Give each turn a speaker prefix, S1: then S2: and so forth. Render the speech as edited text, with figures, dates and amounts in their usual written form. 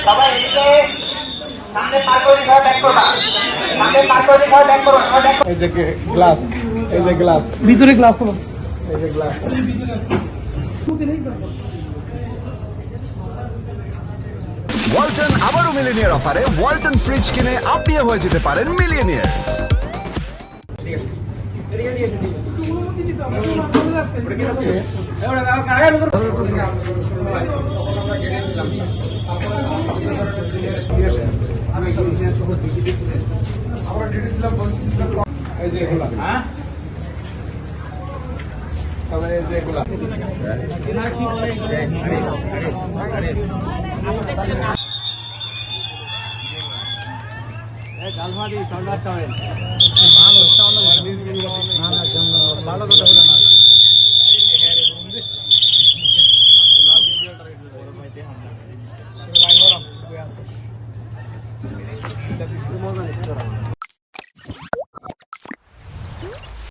S1: সবাই এদিকে সামনে পার করে দিতে ব্যাক করবা, সামনে পার করে দিতে ব্যাক করো,
S2: এই যে গ্লাস, এই যে গ্লাস,
S3: ভিতরে গ্লাস হলো,
S2: এই যে গ্লাস।
S4: ওয়ালটন আবারও মিলিনিয়ার অফারে ওয়ালটন ফ্রিজ কিনে আপনিও হয়ে যেতে পারেন মিলিয়নিয়ার।
S2: এই যে এগুলা, তবে এই যে এগুলা ভালো কথা বলে না